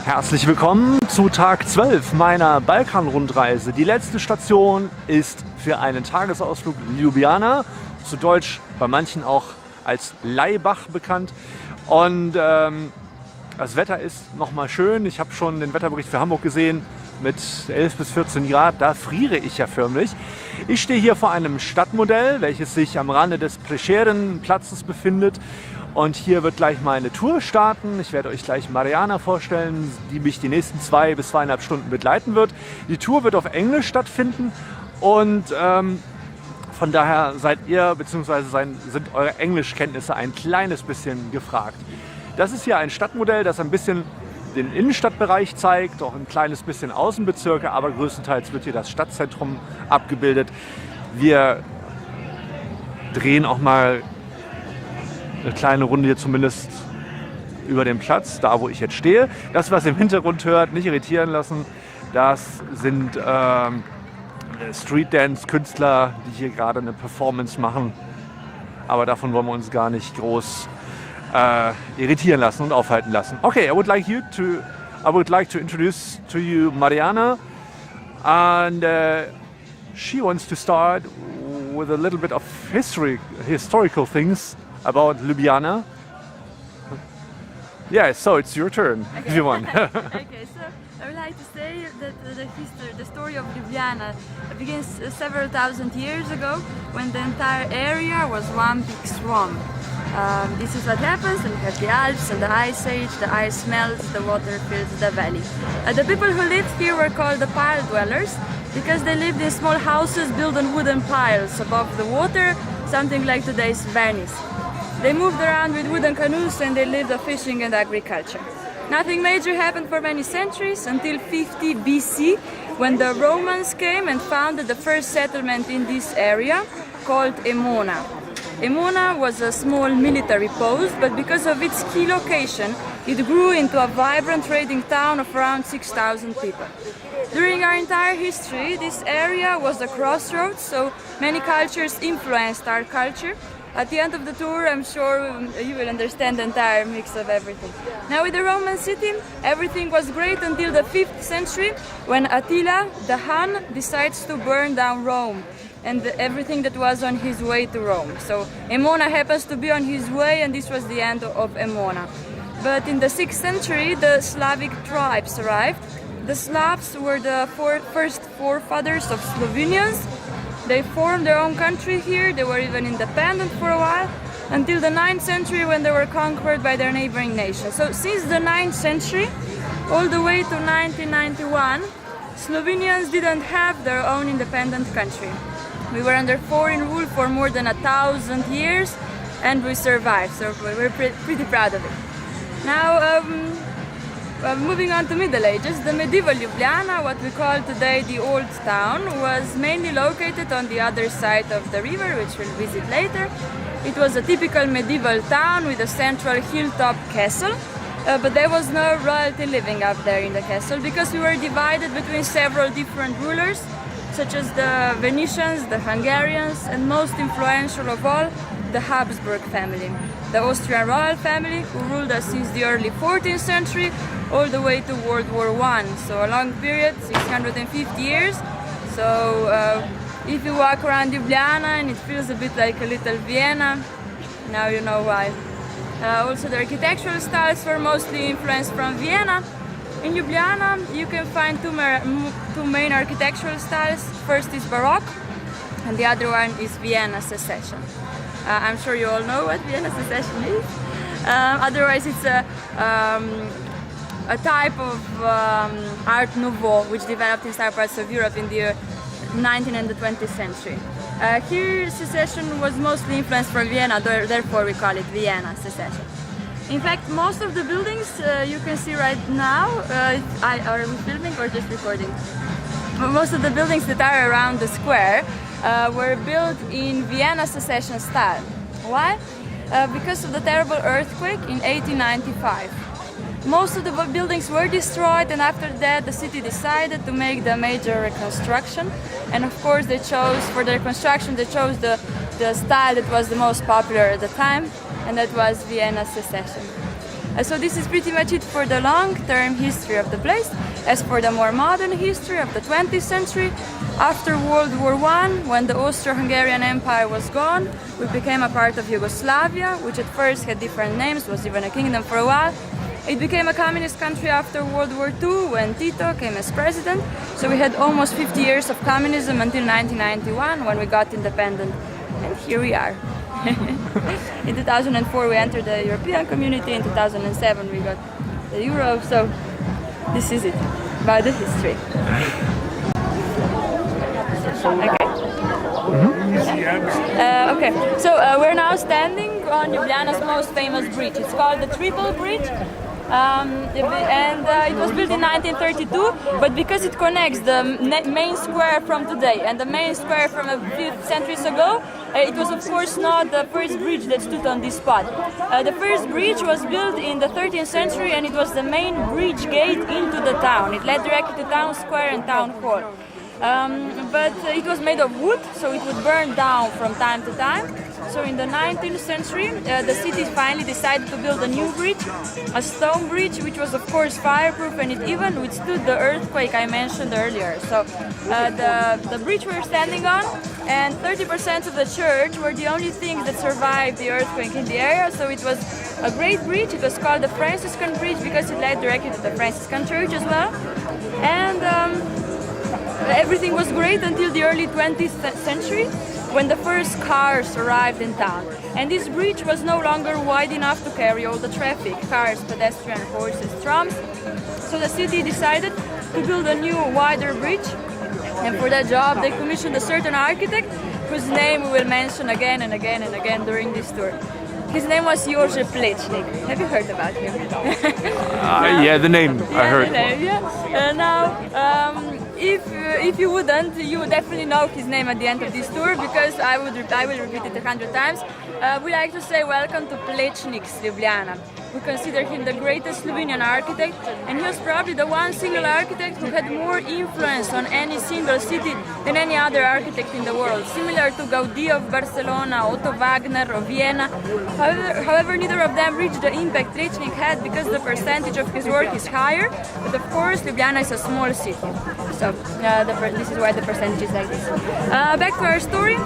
Herzlich willkommen zu Tag 12 meiner Balkan-Rundreise. Die letzte Station ist für einen Tagesausflug Ljubljana, zu Deutsch bei manchen auch als Laibach bekannt. Und das Wetter ist nochmal schön. Ich habe schon den Wetterbericht für Hamburg gesehen mit 11 bis 14 Grad. Da friere ich ja förmlich. Ich stehe hier vor einem Stadtmodell, welches sich am Rande des Plešeren-Platzes befindet. Und hier wird gleich meine Tour starten. Ich werde euch gleich Mariana vorstellen, die mich die nächsten 2 bis 2,5 Stunden begleiten wird. Die Tour wird auf Englisch stattfinden und von daher seid ihr bzw. sind eure Englischkenntnisse ein kleines bisschen gefragt. Das ist hier ein Stadtmodell, das ein bisschen den Innenstadtbereich zeigt, auch ein kleines bisschen Außenbezirke, aber größtenteils wird hier das Stadtzentrum abgebildet. Wir drehen auch mal eine kleine Runde hier zumindest über den Platz, da wo ich jetzt stehe. Das, was ihr im Hintergrund hört, nicht irritieren lassen. Das sind Street-Dance-Künstler, die hier gerade eine Performance machen. Aber davon wollen wir uns gar nicht groß irritieren lassen und aufhalten lassen. Okay, I would like to introduce to you Mariana, and she wants to start with a little bit of historical things about Ljubljana. Yeah, so it's your turn, if you want. Okay, so I would like to say that the story of Ljubljana begins several thousand years ago when the entire area was one big swamp. This is what happens when you have the Alps and the Ice Age, the ice melts, the water fills the valley. The people who lived here were called the pile dwellers because they lived in small houses built on wooden piles above the water, something like today's Venice. They moved around with wooden canoes and they lived on fishing and agriculture. Nothing major happened for many centuries until 50 BC when the Romans came and founded the first settlement in this area called Emona. Emona was a small military post, but because of its key location, it grew into a vibrant trading town of around 6,000 people. During our entire history, this area was a crossroads, so many cultures influenced our culture. At the end of the tour, I'm sure you will understand the entire mix of everything. Now with the Roman city, everything was great until the 5th century when Attila, the Hun, decides to burn down Rome and everything that was on his way to Rome. So Emona happens to be on his way, and this was the end of Emona. But in the 6th century, the Slavic tribes arrived. The Slavs were the first forefathers of Slovenians. They formed their own country here. They were even independent for a while, until the 9th century when they were conquered by their neighboring nations. So since the 9th century, all the way to 1991, Slovenians didn't have their own independent country. We were under foreign rule for more than 1,000 years, and we survived, so we're pretty proud of it. Now, moving on to Middle Ages, the medieval Ljubljana, what we call today the Old Town, was mainly located on the other side of the river, which we'll visit later. It was a typical medieval town with a central hilltop castle, but there was no royalty living up there in the castle because we were divided between several different rulers, such as the Venetians, the Hungarians, and most influential of all, the Habsburg family, the Austrian royal family who ruled us since the early 14th century all the way to World War I. So a long period, 650 years. So if you walk around Ljubljana and it feels a bit like a little Vienna, now you know why. Also the architectural styles were mostly influenced from Vienna. In Ljubljana you can find two main architectural styles. First is Baroque and the other one is Vienna Secession. I'm sure you all know what Vienna Secession is. Otherwise it's a type of Art Nouveau which developed in some parts of Europe in the 19th and the 20th century. Here Secession was mostly influenced from Vienna, therefore we call it Vienna Secession. In fact, most of the buildings you can see right now, are we filming or just recording? Most of the buildings that are around the square were built in Vienna Secession style. Why? Because of the terrible earthquake in 1895. Most of the buildings were destroyed, and after that the city decided to make the major reconstruction. And of course they chose, for their construction, they chose the style that was the most popular at the time, and that was Vienna Secession. So this is pretty much it for the long-term history of the place. As for the more modern history of the 20th century, after World War I, when the Austro-Hungarian Empire was gone, we became a part of Yugoslavia, which at first had different names, was even a kingdom for a while. It became a communist country after World War II when Tito came as president. So we had almost 50 years of communism until 1991 when we got independent. And here we are. In 2004 we entered the European community, in 2007 we got the Euro, so this is it, about the history. Okay, so we're now standing on Ljubljana's most famous bridge. It's called the Triple Bridge. It was built in 1932, but because it connects the main square from today and the main square from a few centuries ago, it was of course not the first bridge that stood on this spot. The first bridge was built in the 13th century and it was the main bridge gate into the town. It led directly to town square and town hall. But it was made of wood, so it would burn down from time to time. So in the 19th century, the city finally decided to build a new bridge, a stone bridge, which was of course fireproof, and it even withstood the earthquake I mentioned earlier. So the bridge we're standing on and 30% of the church were the only things that survived the earthquake in the area. So it was a great bridge. It was called the Franciscan Bridge because it led directly to the Franciscan Church as well. And everything was great until the early 20th century, when the first cars arrived in town. And this bridge was no longer wide enough to carry all the traffic, cars, pedestrians, horses, trams. So the city decided to build a new, wider bridge. And for that job, they commissioned a certain architect, whose name we will mention again and again and again during this tour. His name was Jože Plečnik. Have you heard about him? Yeah, the name I heard. The name, yeah. If you wouldn't, you would definitely know his name at the end of this tour, because I will repeat it 100 times. We like to say welcome to Plečnik's Ljubljana. We consider him the greatest Slovenian architect, and he was probably the one single architect who had more influence on any single city than any other architect in the world, similar to Gaudí of Barcelona, Otto Wagner of Vienna. However, neither of them reached the impact Plečnik had because the percentage of his work is higher, but of course Ljubljana is a small city, so this is why the percentage is like this. Back to our story,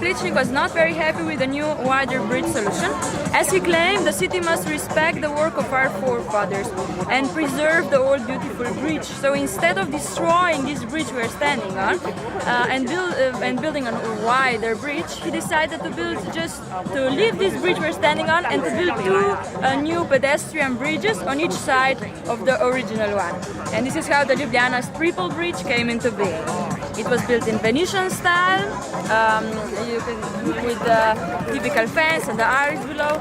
Plečnik was not very happy with the new wider bridge solution. As he claimed, the city must respect the work of our forefathers and preserve the old beautiful bridge. So instead of destroying this bridge we're standing on and building a wider bridge, he decided to leave this bridge we're standing on and to build two new pedestrian bridges on each side of the original one. And this is how the Ljubljana's Triple Bridge came into being. It was built in Venetian style, with the typical fence and the arch below.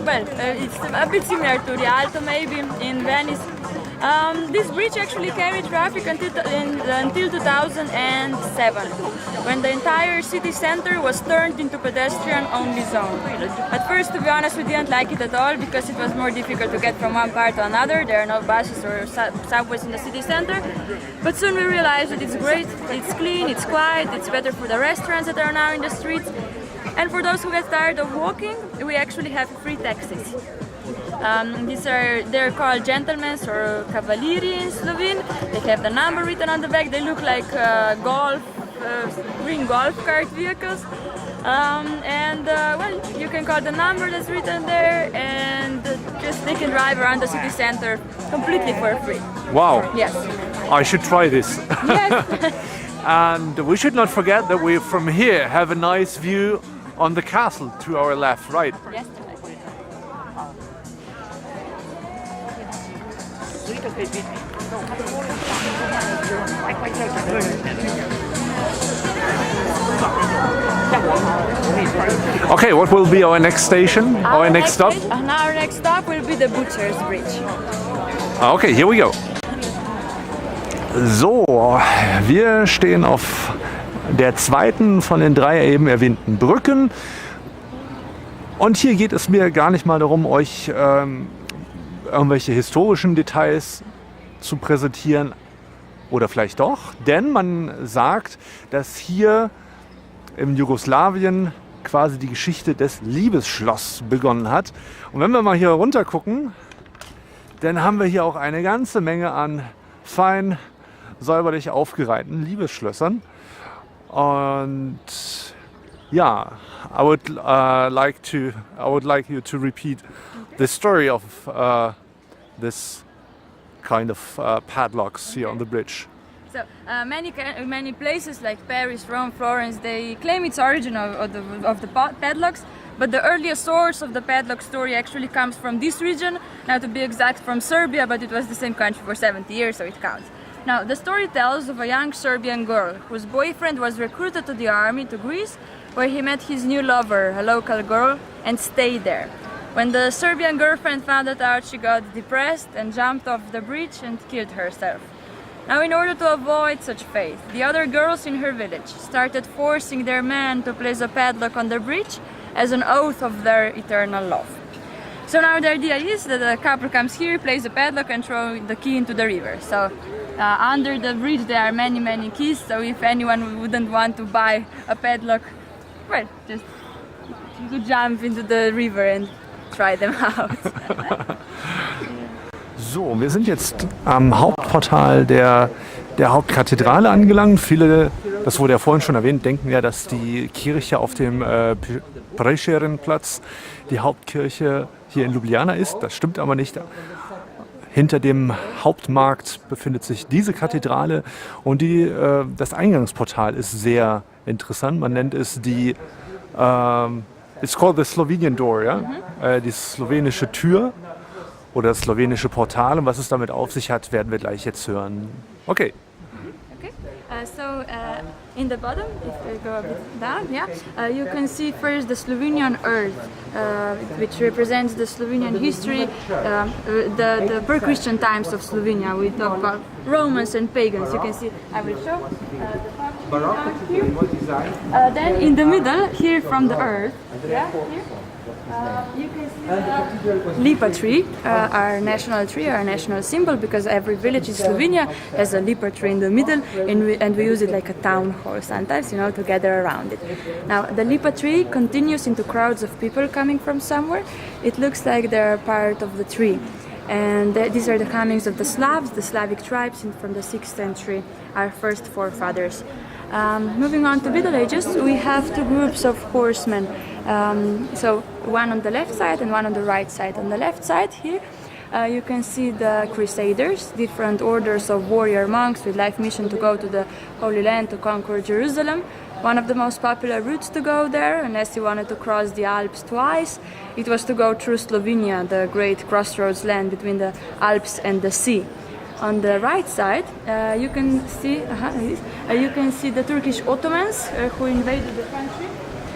It's a bit similar to Rialto maybe in Venice. This bridge actually carried traffic until 2007, when the entire city center was turned into pedestrian-only zone. At first, to be honest, we didn't like it at all because it was more difficult to get from one part to another. There are no buses or subways in the city center. But soon we realized that it's great, it's clean, it's quiet, it's better for the restaurants that are now in the streets. And for those who get tired of walking, we actually have free taxis. They're called gentlemen's or cavalieri in Slovene. They have the number written on the back. They look like green golf cart vehicles. You can call the number that's written there, and they can drive around the city center completely for free. Wow. Yes. I should try this. Yes. And we should not forget that we from here have a nice view on the castle to our left, right? Yes. Okay, what will be our next station? Our next stop? Our next stop will be the Butcher's Bridge. Okay, here we go. So, wir stehen auf der zweiten von den drei eben erwähnten Brücken. Und hier geht es mir gar nicht mal darum, euch irgendwelche historischen Details zu präsentieren. Oder vielleicht doch, denn man sagt, dass hier im Jugoslawien quasi die Geschichte des Liebesschlosses begonnen hat. Und wenn wir mal hier runter gucken, dann haben wir hier auch eine ganze Menge an fein säuberlich aufgereihten Liebesschlössern. Und ja, I would like you to repeat the story of this kind of padlocks here on the bridge. So many places like Paris, Rome, Florence, they claim its origin of the padlocks, but the earliest source of the padlock story actually comes from this region, now to be exact from Serbia, but it was the same country for 70 years, so it counts. Now, the story tells of a young Serbian girl whose boyfriend was recruited to the army to Greece, where he met his new lover, a local girl, and stayed there. When the Serbian girlfriend found it out, she got depressed and jumped off the bridge and killed herself. Now, in order to avoid such fate, the other girls in her village started forcing their men to place a padlock on the bridge as an oath of their eternal love. So now the idea is that a couple comes here, plays a padlock and throw the key into the river. So under the bridge there are many keys, so if anyone wouldn't want to buy a padlock, well, just you could jump into the river and try them out. So, wir sind jetzt am Hauptportal der Hauptkathedrale angelangt. Viele, das wurde ja vorhin schon erwähnt, denken ja, dass die Kirche auf dem Prešerenplatz die Hauptkirche hier in Ljubljana ist. Das stimmt aber nicht. Hinter dem Hauptmarkt befindet sich diese Kathedrale und das Eingangsportal ist sehr interessant. Man nennt es it's called the Slovenian Door, ja? Die slowenische Tür oder das slowenische Portal. Und was es damit auf sich hat, werden wir gleich jetzt hören. Okay. So in the bottom, if we go a bit down, you can see first the Slovenian earth, which represents the Slovenian history, the pre-Christian times of Slovenia. We talk about Romans and pagans. You can see, I will show the public here. Then in the middle, here from the earth, here, you can see the Lipa tree, our national tree, our national symbol, because every village in Slovenia has a Lipa tree in the middle, and we use it like a town hall sometimes, to gather around it. Now, the Lipa tree continues into crowds of people coming from somewhere. It looks like they're part of the tree. And these are the comings of the Slavs, the Slavic tribes from the 6th century, our first forefathers. Moving on to Middle Ages, we have two groups of horsemen. So one on the left side and one on the right side. On the left side here, you can see the Crusaders, different orders of warrior monks with life mission to go to the Holy Land to conquer Jerusalem. One of the most popular routes to go there, unless you wanted to cross the Alps twice, it was to go through Slovenia, the great crossroads land between the Alps and the sea. On the right side, you can see the Turkish Ottomans who invaded the country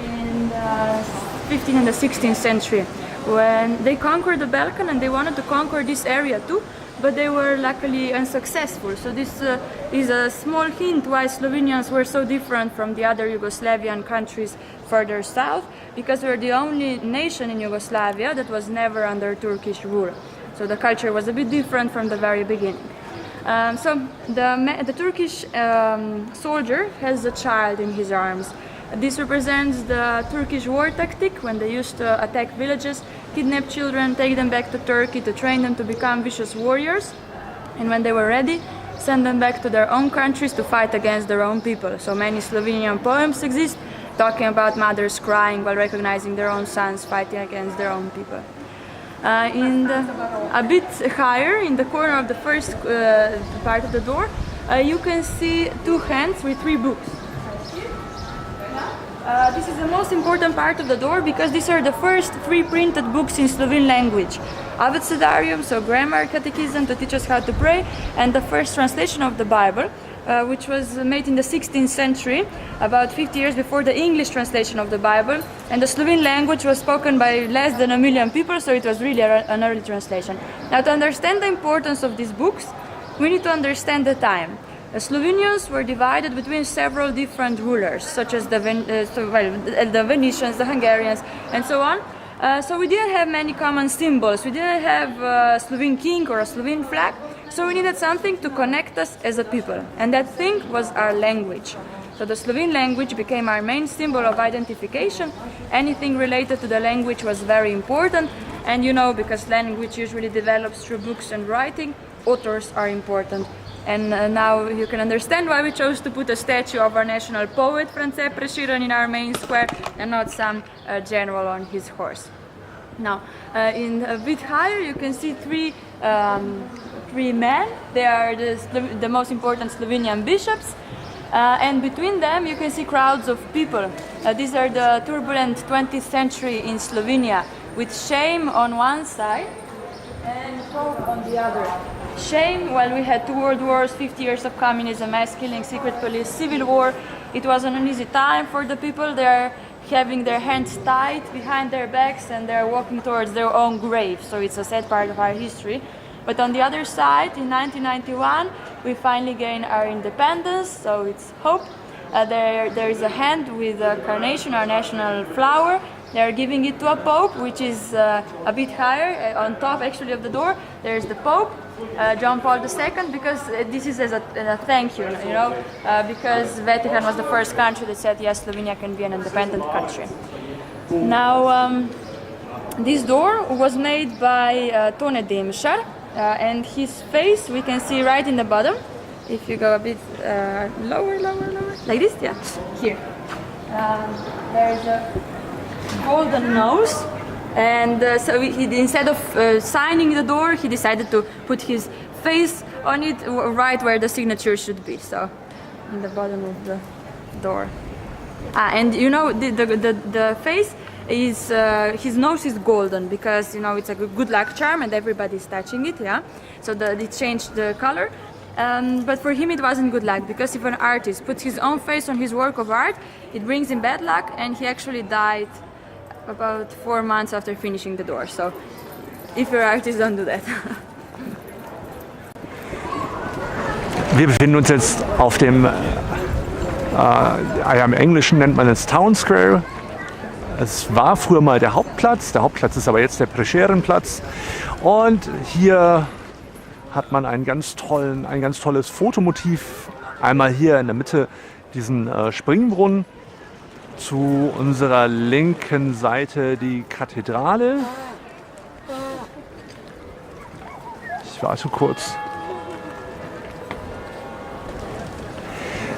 in the 15th and the 16th century, when they conquered the Balkan, and they wanted to conquer this area too, but they were luckily unsuccessful. So this is a small hint why Slovenians were so different from the other Yugoslavian countries further south, because we're the only nation in Yugoslavia that was never under Turkish rule. So the culture was a bit different from the very beginning. So the Turkish soldier has a child in his arms. This represents the Turkish war tactic, when they used to attack villages, kidnap children, take them back to Turkey to train them to become vicious warriors, and when they were ready, send them back to their own countries to fight against their own people. So many Slovenian poems exist talking about mothers crying while recognizing their own sons fighting against their own people. A bit higher, in the corner of the first part of the door, you can see two hands with three books. This is the most important part of the door, because these are the first three printed books in Slovene language. Abecedarium, so grammar, catechism to teach us how to pray, and the first translation of the Bible, which was made in the 16th century, about 50 years before the English translation of the Bible. And the Slovene language was spoken by less than 1 million people, so it was really an early translation. Now, to understand the importance of these books, we need to understand the time. The Slovenians were divided between several different rulers, such as the Venetians, the Hungarians, and so on. So we didn't have many common symbols. We didn't have a Slovene king or a Slovene flag. So we needed something to connect us as a people. And that thing was our language. So the Slovene language became our main symbol of identification, anything related to the language was very important. And you know, because language usually develops through books and writing, authors are important. And now you can understand why we chose to put a statue of our national poet, France Prešeren, in our main square, and not some general on his horse. Now, in a bit higher, you can see three men. They are the most important Slovenian bishops. And between them, you can see crowds of people. These are the turbulent 20th century in Slovenia, with shame on one side and hope on the other. Shame, well, we had 2 world wars, 50 years of communism, mass killing, secret police, civil war. It was an uneasy time for the people. They're having their hands tied behind their backs and they're walking towards their own grave. So it's a sad part of our history. But on the other side, in 1991, we finally gained our independence, so it's hope. There is a hand with a carnation, our national flower. They're giving it to a pope, which is a bit higher, on top actually of the door. There's the pope, John Paul II, because this is as a thank you, you know, because Vatican was the first country that said, yes, Slovenia can be an independent country. Now, this door was made by Tone Demšar, and his face we can see right in the bottom. If you go a bit lower, like this, yeah, here. There's a golden nose, and so instead of signing the door, he decided to put his face on it right where the signature should be, so in the bottom of the door. And you know, the face is his nose is golden because, you know, it's a good luck charm and everybody's touching it, yeah, so it changed the color. But for him it wasn't good luck, because if an artist puts his own face on his work of art, it brings him bad luck, and he actually died about 4 months after finishing the door. So if you're an artist, don't do that. Wir befinden uns jetzt auf dem, im Englischen nennt man es Town Square. Es war früher mal der Hauptplatz ist aber jetzt der Prešerenplatz. Und hier hat man ein ganz tolles Fotomotiv. Einmal hier in der Mitte diesen Springbrunnen. Zu unserer linken Seite die Kathedrale. Ich warte kurz.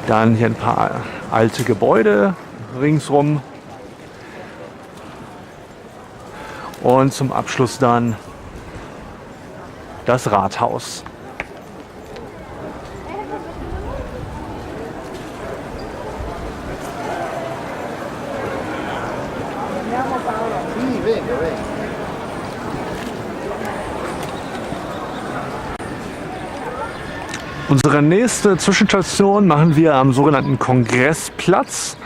Dann hier ein paar alte Gebäude ringsrum. Und zum Abschluss dann das Rathaus. Unsere nächste Zwischenstation machen wir am sogenannten Kongressplatz,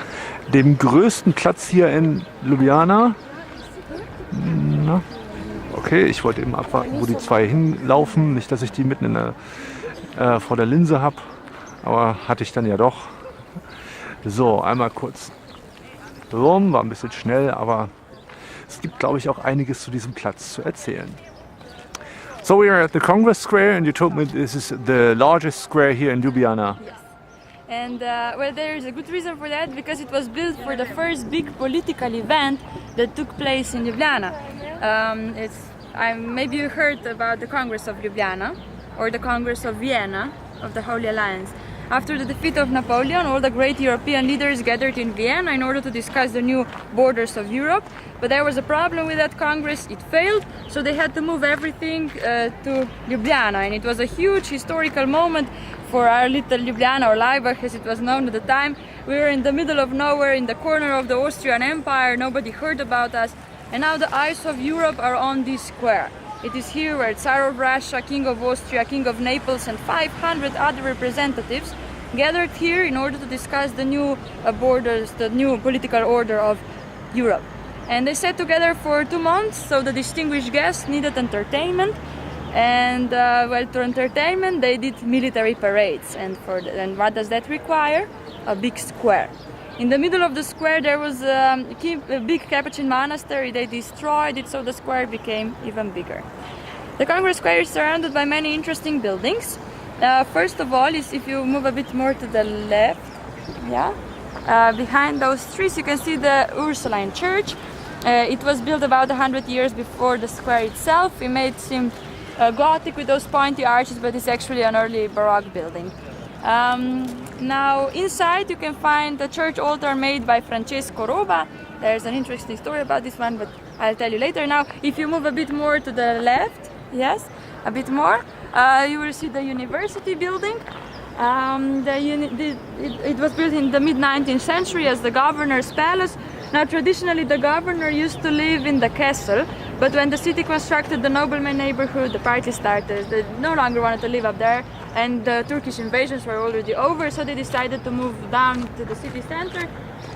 dem größten Platz hier in Ljubljana. Na, okay, ich wollte eben abwarten, wo die zwei hinlaufen. Nicht, dass ich die mitten vor der Linse habe, aber hatte ich dann ja doch. So, einmal kurz rum, war ein bisschen schnell, aber es gibt, glaube ich, auch einiges zu diesem Platz zu erzählen. So we are at the Congress Square, and you told me this is the largest square here in Ljubljana. Yes. And well, there is a good reason for that, because it was built for the first big political event that took place in Ljubljana. Maybe you heard about the Congress of Ljubljana, or the Congress of Vienna, of the Holy Alliance. After the defeat of Napoleon, all the great European leaders gathered in Vienna in order to discuss the new borders of Europe. But there was a problem with that Congress, it failed, so they had to move everything to Ljubljana. And it was a huge historical moment for our little Ljubljana, or Laibach as it was known at the time. We were in the middle of nowhere, in the corner of the Austrian Empire, nobody heard about us. And now the eyes of Europe are on this square. It is here where Tsar of Russia, King of Austria, King of Naples and 500 other representatives gathered here in order to discuss the new borders, the new political order of Europe. And they sat together for 2 months, so the distinguished guests needed entertainment. And well, to entertainment they did military parades. And what does that require? A big square. In the middle of the square there was a big Capuchin monastery. They destroyed it, so the square became even bigger. The Congress Square is surrounded by many interesting buildings. First of all is, if you move a bit more to the left, yeah, behind those trees you can see the Ursuline Church. It was built about 100 years before the square itself. It made seem Gothic with those pointy arches, but it's actually an early Baroque building. Now inside you can find the church altar made by Francesco Roba. There's an interesting story about this one, but I'll tell you later. Now if you move a bit more to the left, yes, a bit more, you will see the university building. It was built in the mid-19th century as the governor's palace. Now traditionally the governor used to live in the castle, but when the city constructed the nobleman neighborhood, the party started, they no longer wanted to live up there, and the Turkish invasions were already over, so they decided to move down to the city center.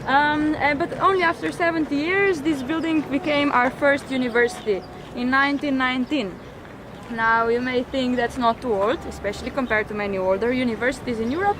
But only after 70 years this building became our first university in 1919. Now you may think that's not too old, especially compared to many older universities in Europe.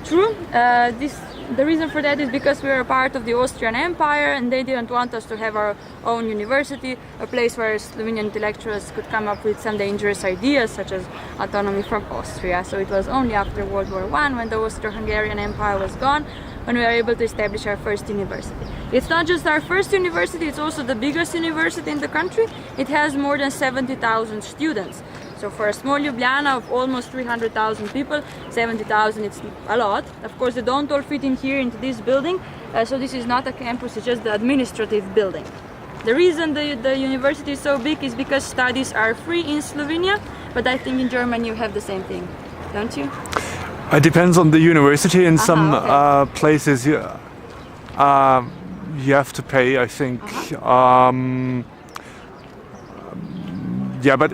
True, the reason for that is because we were a part of the Austrian Empire and they didn't want us to have our own university, a place where Slovenian intellectuals could come up with some dangerous ideas such as autonomy from Austria. So it was only after World War I, when the Austro-Hungarian Empire was gone, when we were able to establish our first university. It's not just our first university, it's also the biggest university in the country. It has more than 70,000 students. So for a small Ljubljana of almost 300,000 people, 70,000 it's a lot. Of course they don't all fit in here into this building, so this is not a campus, it's just the administrative building. The reason the university is so big is because studies are free in Slovenia, but I think in Germany you have the same thing, don't you? It depends on the university. In some places you have to pay, I think. Yeah, but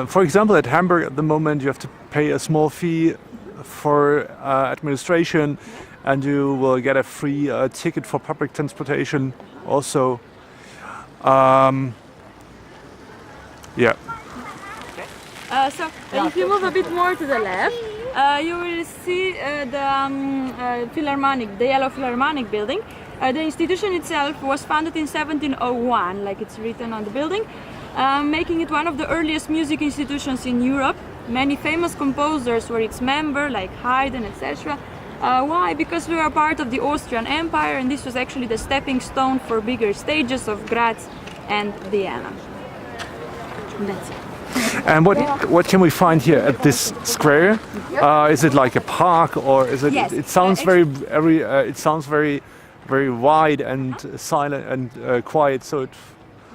for example, at Hamburg at the moment you have to pay a small fee for administration, and you will get a free ticket for public transportation also. Yeah. So if you move a bit more to the left, you will see the Philharmonic, the Yellow Philharmonic building. The institution itself was founded in 1701, like it's written on the building, making it one of the earliest music institutions in Europe. Many famous composers were its member, like Haydn, etc. Why? Because we were part of the Austrian Empire, and this was actually the stepping stone for bigger stages of Graz and Vienna. That's it. And what can we find here at this square? Is it like a park, or is it? Yes. It sounds it sounds very wide and silent and quiet. So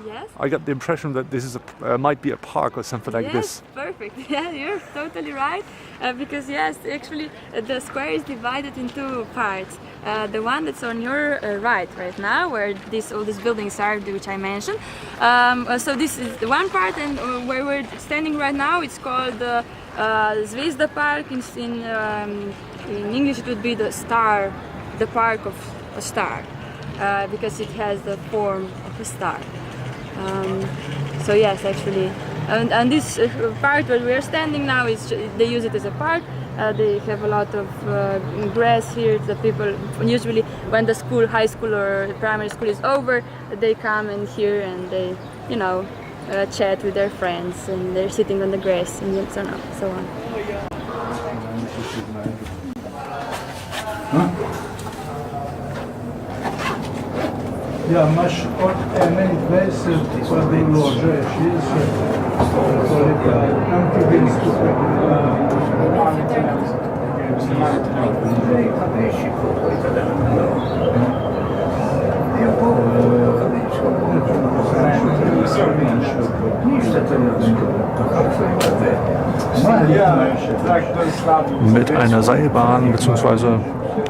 Yes. I got the impression that this is might be a park or something like this. Yes, perfect. Yeah, you're totally right. Because yes, actually the square is divided in two parts. The one that's on your right now, where all these buildings are, which I mentioned. So this is the one part, and where we're standing right now, it's called Zvezda Park. In English, it would be the star, the park of a star, because it has the form of a star. So yes, actually, and this part where we are standing now is they use it as a park. They have a lot of grass here. The people usually, when the high school or primary school is over, they come in here and they, chat with their friends, and they're sitting on the grass and so on. Ja, masz od MN20 podłoże, Mit einer Seilbahn bzw.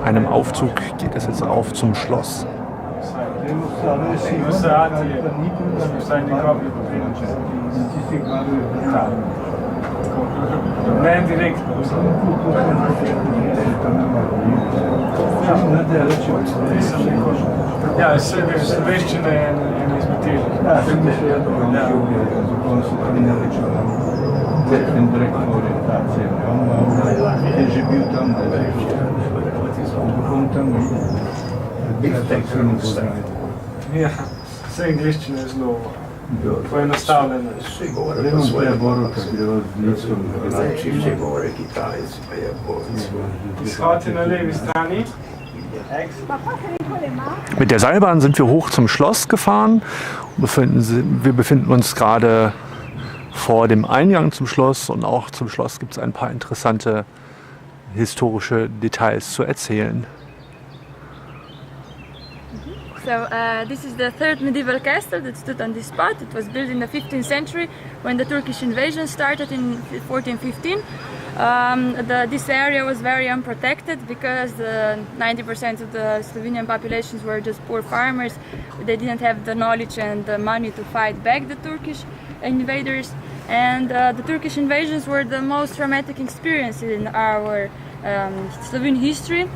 einem Aufzug geht es jetzt auf zum Schloss. Nein, direkt. Ja, het is een beetje een ismeteer. Ja, ja, sve angliščine je zelo poenostavljeno. Izhod je na levi strani, Mit der Seilbahn sind wir hoch zum Schloss gefahren. Wir befinden uns gerade vor dem Eingang zum Schloss und auch zum Schloss gibt es ein paar interessante historische Details zu erzählen. So this is the third medieval castle that stood on this spot. It was built in the 15th century when the Turkish invasion started in 1415. This area was very unprotected because 90% of the Slovenian populations were just poor farmers. They didn't have the knowledge and the money to fight back the Turkish invaders. And the Turkish invasions were the most traumatic experience in our Slovene history.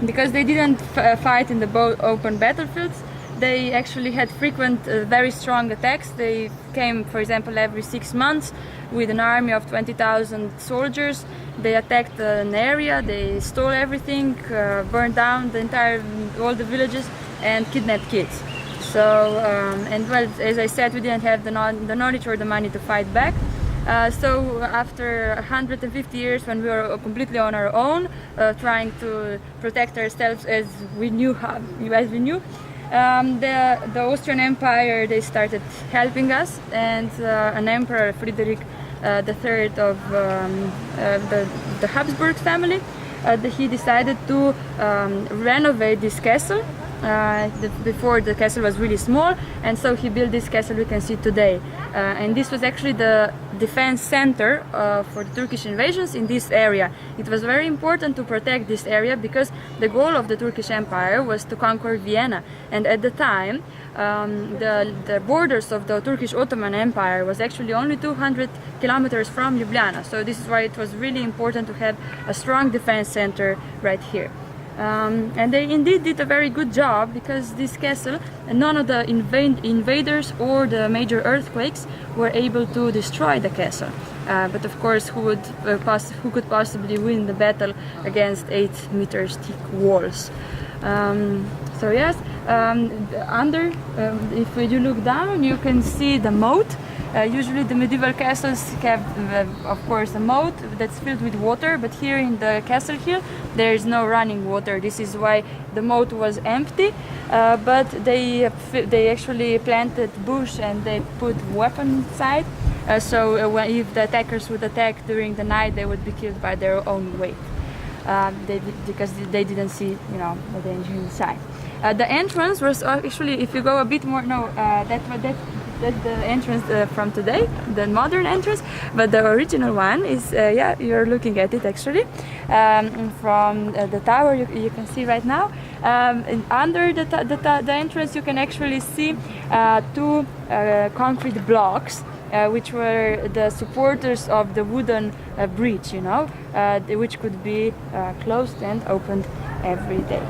Because they didn't fight in the open battlefields, they actually had frequent, very strong attacks. They came, for example, every 6 months with an army of 20,000 soldiers. They attacked an area, they stole everything, burned down all the villages, and kidnapped kids. So, and well, as I said, we didn't have the knowledge or the money to fight back. So after 150 years, when we were completely on our own, trying to protect ourselves as we knew, the Austrian Empire, they started helping us, and an emperor, Frederick III of the Habsburg family, he decided to renovate this castle. Before the castle was really small, and so he built this castle we can see today. And this was actually the defense center for the Turkish invasions in this area. It was very important to protect this area because the goal of the Turkish Empire was to conquer Vienna. And at the time, the borders of the Turkish Ottoman Empire was actually only 200 kilometers from Ljubljana. So this is why it was really important to have a strong defense center right here. And they indeed did a very good job because this castle, none of the invaders or the major earthquakes were able to destroy the castle. But of course, who could possibly win the battle against 8 meters thick walls? So yes, if you look down, you can see the moat. Usually the medieval castles have, of course, a moat that's filled with water, but here in the castle here, there is no running water. This is why the moat was empty, but they actually planted bush and they put weapons inside. So if the attackers would attack during the night, they would be killed by their own weight, because they didn't see, the danger inside. The entrance was actually, if you go a bit more, that's the entrance from today, the modern entrance, but the original one is, you're looking at it actually, from the tower you can see right now. Under the entrance you can actually see 2 concrete blocks, which were the supporters of the wooden bridge, which could be closed and opened every day.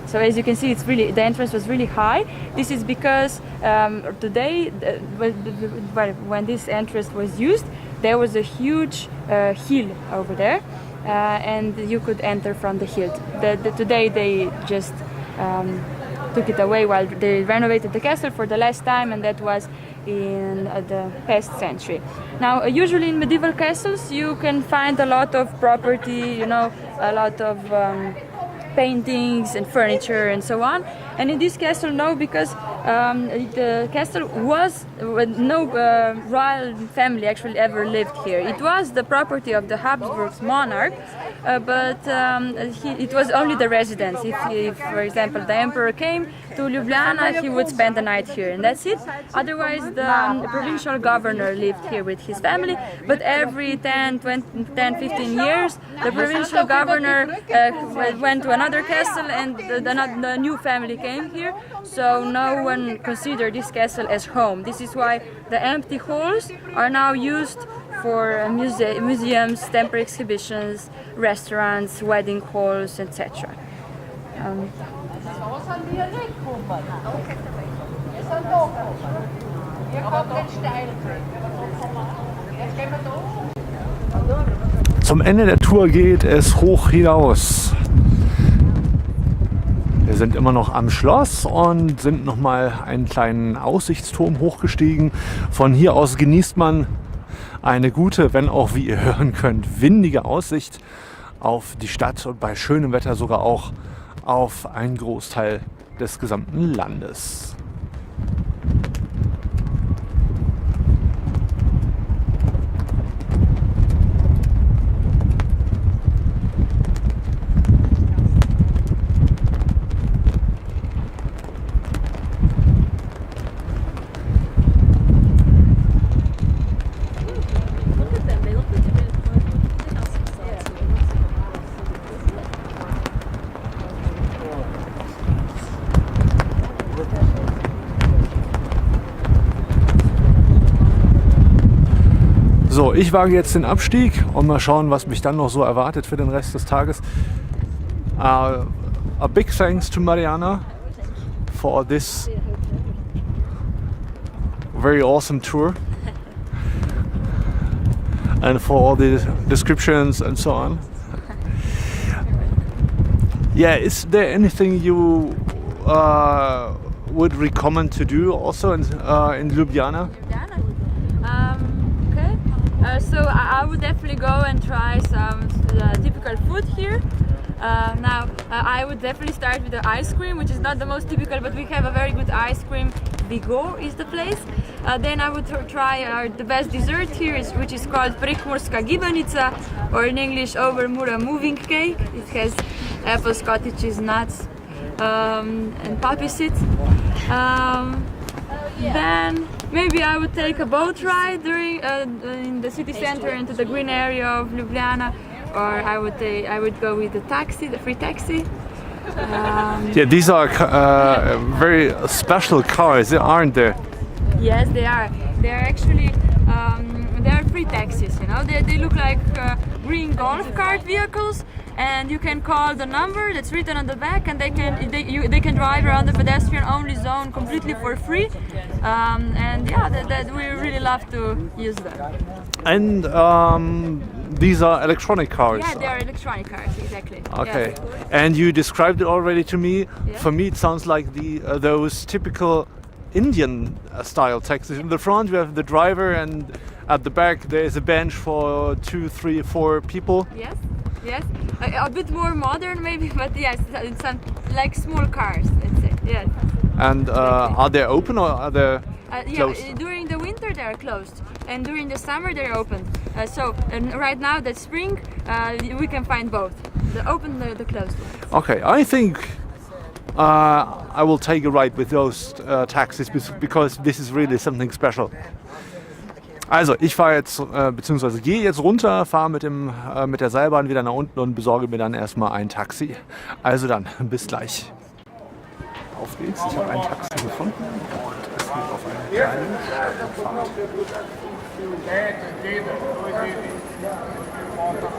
So as you can see, the entrance was really high. This is because today, when this entrance was used, there was a huge hill over there, and you could enter from the hill. Today they just took it away while they renovated the castle for the last time, and that was in the past century. Now, usually in medieval castles, you can find a lot of property, a lot of paintings and furniture and so on. And in this castle, no, because the castle was no royal family actually ever lived here. It was the property of the Habsburg monarch, but it was only the residence. If, for example, the emperor came to Ljubljana, he would spend the night here, and that's it. Otherwise, the provincial governor lived here with his family, but every 10, 15 years, the provincial governor went to another castle, and the new family came here, so no one considered this castle as home. This is why the empty halls are now used for museums, temporary exhibitions, restaurants, wedding halls, etc. Zum Ende der Tour geht es hoch hinaus. Wir sind immer noch am Schloss und sind nochmal einen kleinen Aussichtsturm hochgestiegen. Von hier aus genießt man eine gute, wenn auch, wie ihr hören könnt, windige Aussicht auf die Stadt und bei schönem Wetter sogar auch auf einen Großteil des gesamten Landes. So, ich wage jetzt den Abstieg und mal schauen, was mich dann noch so erwartet für den Rest des Tages. A big thanks to Mariana for this very awesome tour and for all the descriptions and so on. Yeah, is there anything you would recommend to do also in Ljubljana? So I would definitely go and try some typical food here. Now I would definitely start with the ice cream, which is not the most typical, but we have a very good ice cream. Vigo is the place. Then I would try the best dessert here, which is called Prekmurska gibanica, or in English Overmura moving cake. It has apples, cottage cheese, nuts, and poppy seeds. Then maybe I would take a boat ride during in the city center into the green area of Ljubljana, or I would go with the taxi, the free taxi. Yeah, these are very special cars, aren't they? Yes, they are. They are actually they are free taxis. You know, they look like green golf cart vehicles, and you can call the number that's written on the back, and they can drive around the pedestrian-only zone completely for free. And yeah, that we really love to use them. And these are electronic cars. Yeah, they are electronic cars, exactly. Okay, Yeah. and you described it already to me. Yeah. For me, it sounds like those typical Indian style taxis. In the front, you have the driver, and at the back there is a bench for 2, 3, 4 people. Yes, yes. A bit more modern maybe, but yes, it's like small cars, let's say. Yes. And are they open or are they closed? Yeah, during the winter they are closed, and during the summer they're open. So right now that's spring, we can find both, the open, the closed ones. Okay, I think I will take a ride with those taxis because this is really something special. Also, ich fahre jetzt, beziehungsweise gehe jetzt runter, fahre mit der Seilbahn wieder nach unten und besorge mir dann erstmal ein Taxi. Also dann, bis gleich. Auf geht's, ich habe ein Taxi gefunden und es geht auf einen kleinen Fahrt.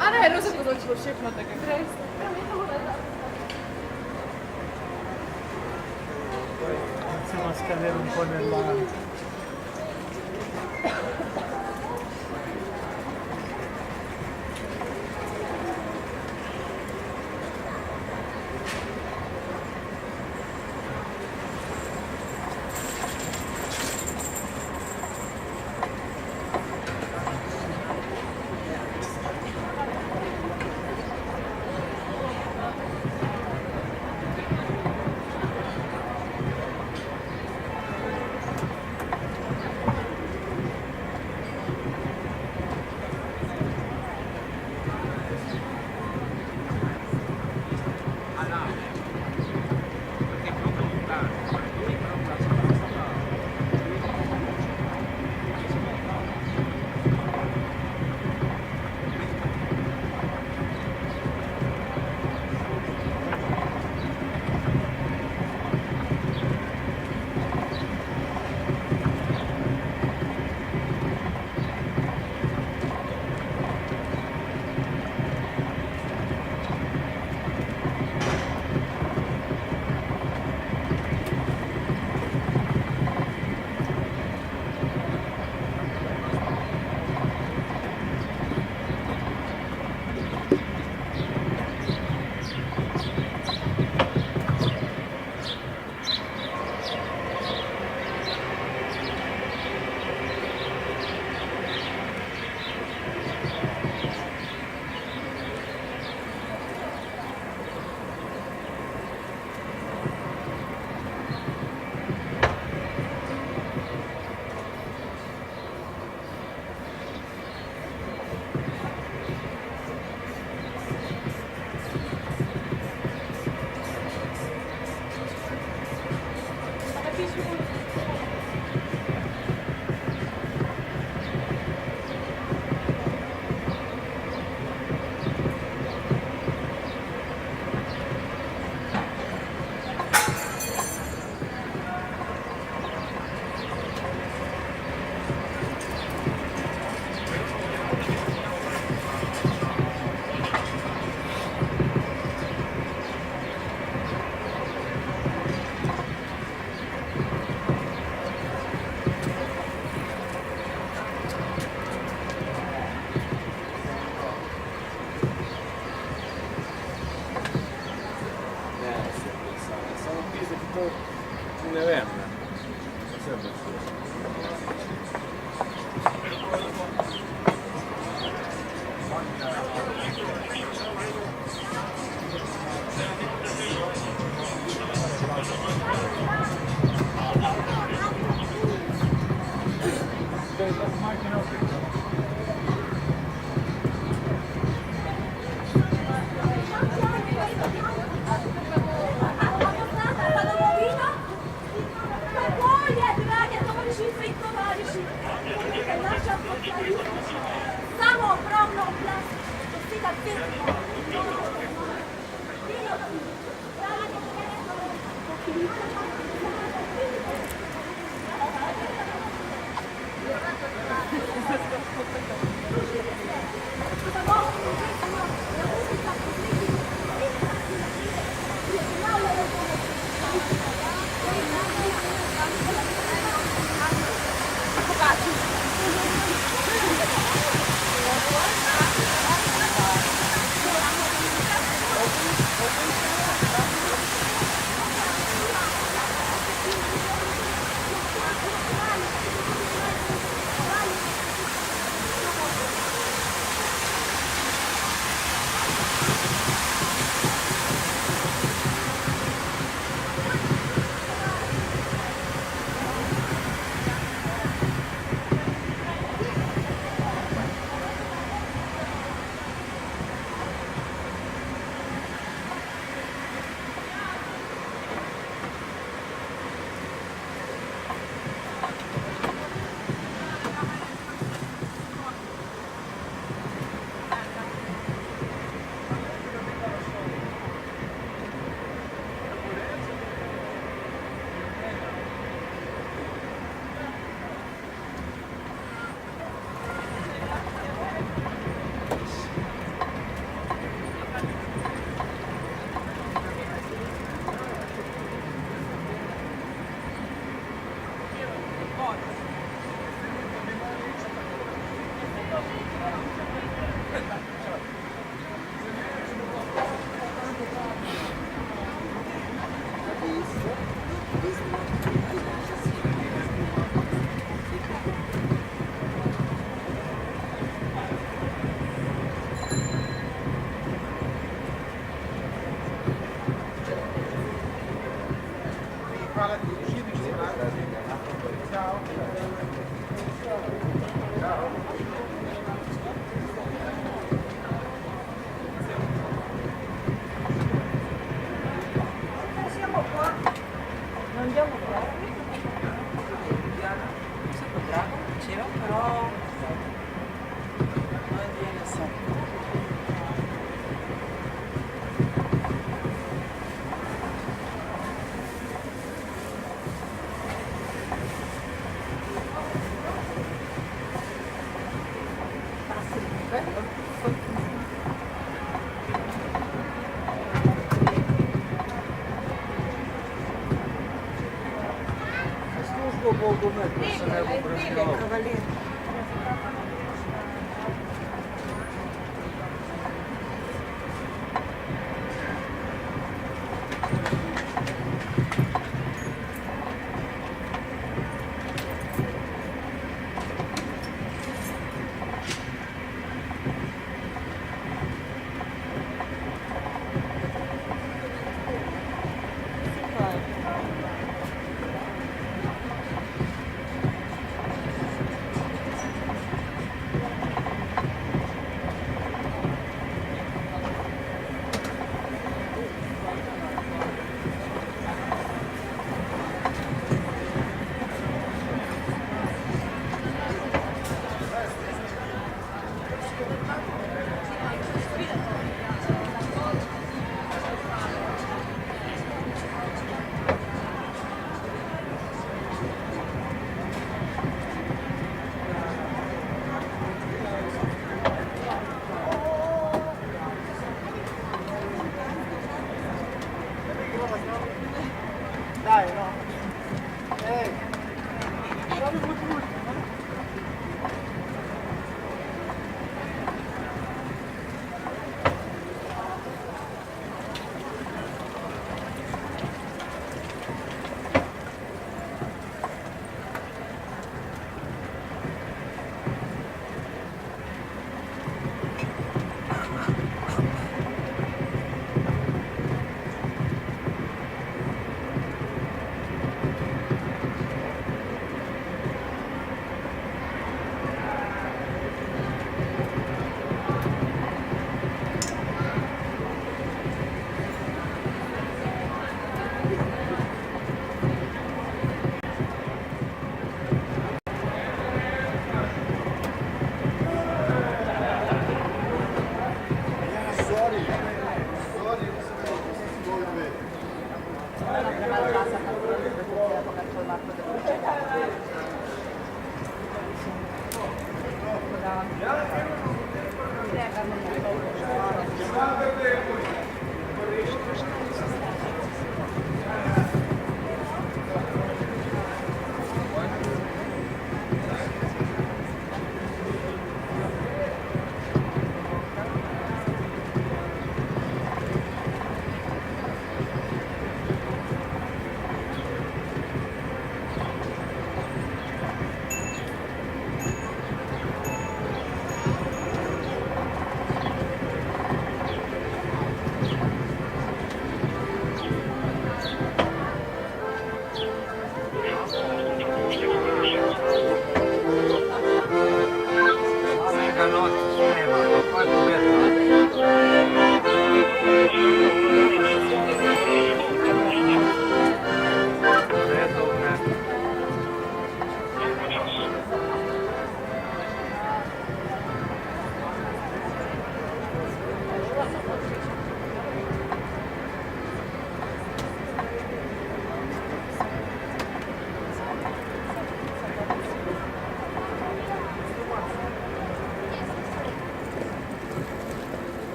A ne, lo sapevo che lo všechno tak jak Iniziamo a scadere un po' nella...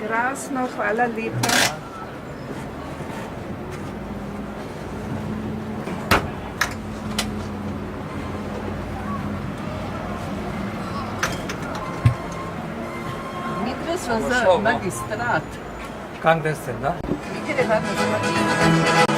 Krasno, hvala lepa. Midve smo za magistrat. Kak da ste, da? Mi gremo za magistrat.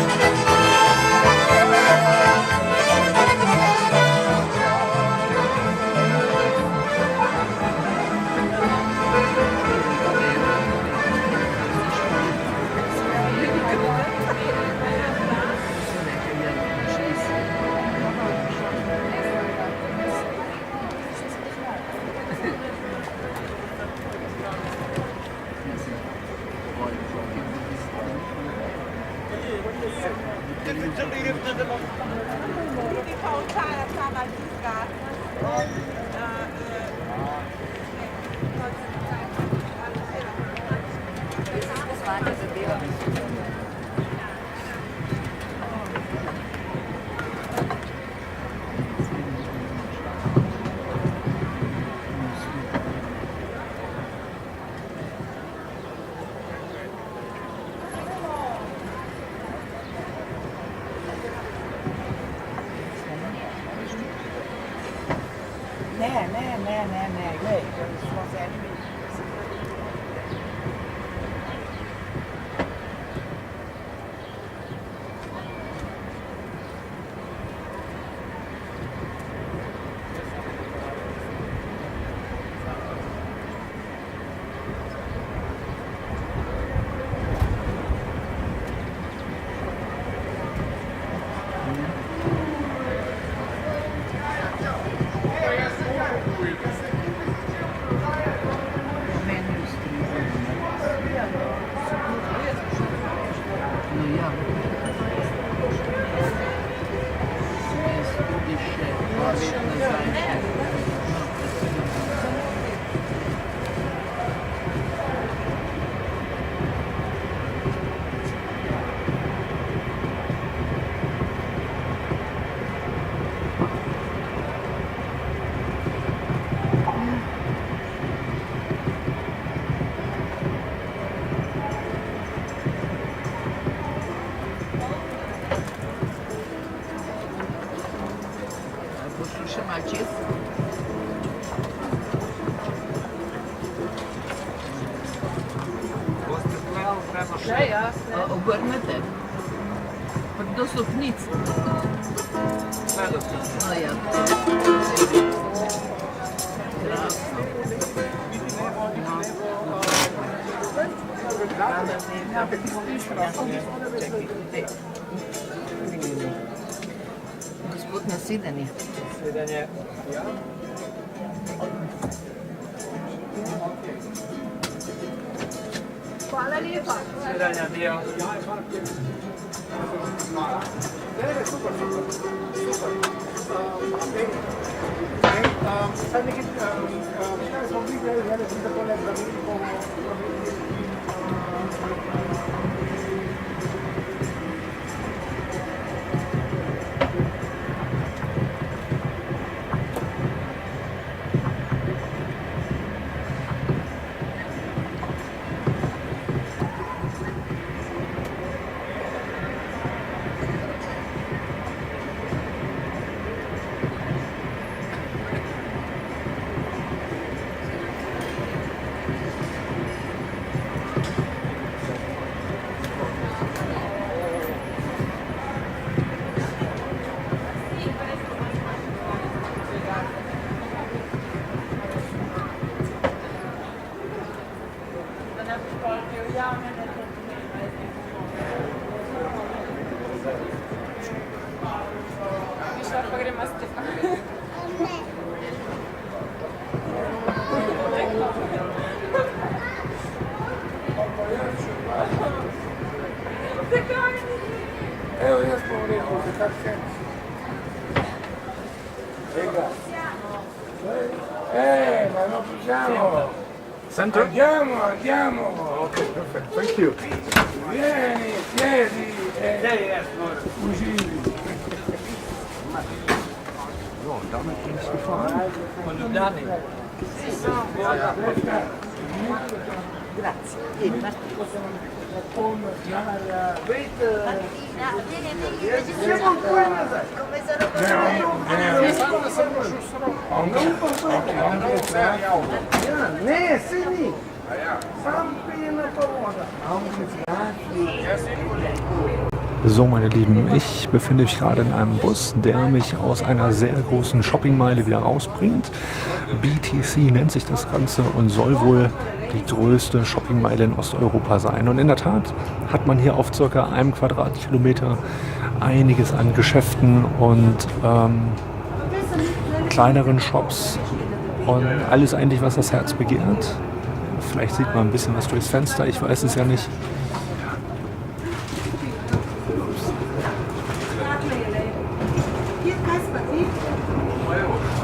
Ne, glej, smo se eni. Obrnete. Do stopnic. No ja. Gospod Nasideni. Svidenje. Hvala lepa. Svidenje, Dio. Sad neki, smo bili gledali, da to ne zavrnimo. Ma non possiamo. Center? Andiamo. Okay, perfect. Thank you. Vieni, chiedi. Fuggili. So, und damit bin ich gefahren. So, meine Lieben, ich befinde mich gerade in einem Bus, der mich aus einer sehr großen Shoppingmeile wieder rausbringt. BTC nennt sich das Ganze und soll wohl die größte Shoppingmeile in Osteuropa sein. Und in der Tat hat man hier auf ca. 1 Quadratkilometer einiges an Geschäften und kleineren Shops und alles eigentlich, was das Herz begehrt. Vielleicht sieht man ein bisschen was durchs Fenster, ich weiß es ja nicht.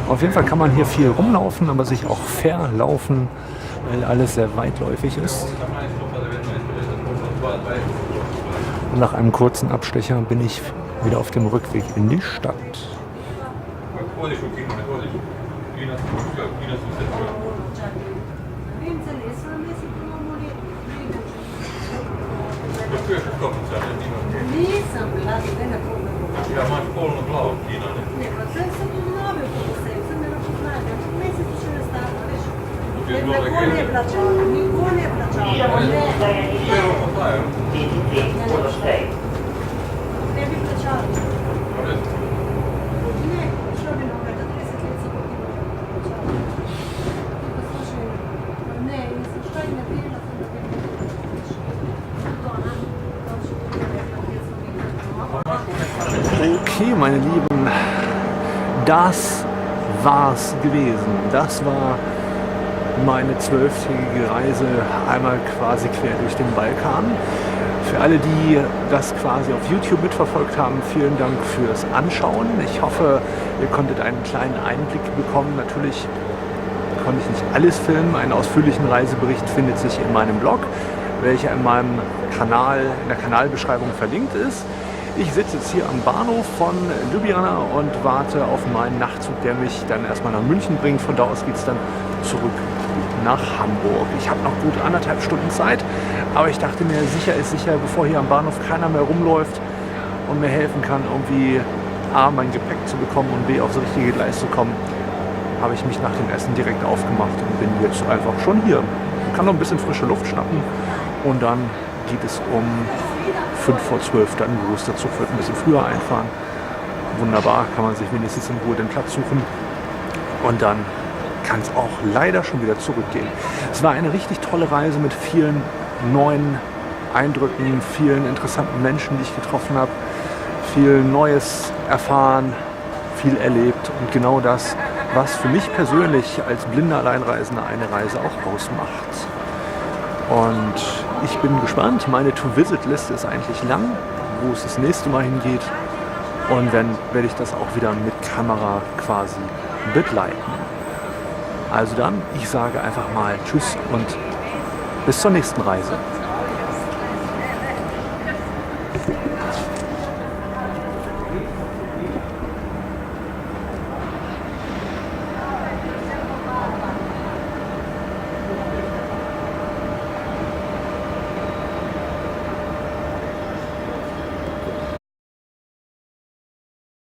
Auf jeden Fall kann man hier viel rumlaufen, aber sich auch verlaufen, weil alles sehr weitläufig ist. Und nach einem kurzen Abstecher bin ich wieder auf dem Rückweg in die Stadt. Okay, meine Lieben, das war's gewesen. Das war meine 12-tägige Reise einmal quasi quer durch den Balkan. Für alle, die das quasi auf YouTube mitverfolgt haben, vielen Dank fürs Anschauen. Ich hoffe, ihr konntet einen kleinen Einblick bekommen. Natürlich konnte ich nicht alles filmen. Einen ausführlichen Reisebericht findet sich in meinem Blog, welcher in meinem Kanal, in der Kanalbeschreibung verlinkt ist. Ich sitze jetzt hier am Bahnhof von Ljubljana und warte auf meinen Nachtzug, der mich dann erstmal nach München bringt. Von da aus geht es dann zurück nach Hamburg. Ich habe noch gut 1,5 Stunden Zeit, aber ich dachte mir, sicher ist sicher, bevor hier am Bahnhof keiner mehr rumläuft und mir helfen kann, irgendwie A, mein Gepäck zu bekommen und B, aufs richtige Gleis zu kommen, habe ich mich nach dem Essen direkt aufgemacht und bin jetzt einfach schon hier. Ich kann noch ein bisschen frische Luft schnappen und dann geht es um 11:55 dann los. Der Zug wird ein bisschen früher einfahren. Wunderbar, kann man sich wenigstens in Ruhe den Platz suchen. Und dann kann es auch leider schon wieder zurückgehen. Es war eine richtig tolle Reise mit vielen neuen Eindrücken, vielen interessanten Menschen, die ich getroffen habe, viel Neues erfahren, viel erlebt und genau das, was für mich persönlich als blinder Alleinreisender eine Reise auch ausmacht. Und ich bin gespannt. Meine To-Visit-Liste ist eigentlich lang, wo es das nächste Mal hingeht. Und dann werde ich das auch wieder mit Kamera quasi begleiten. Also dann, ich sage einfach mal Tschüss und bis zur nächsten Reise.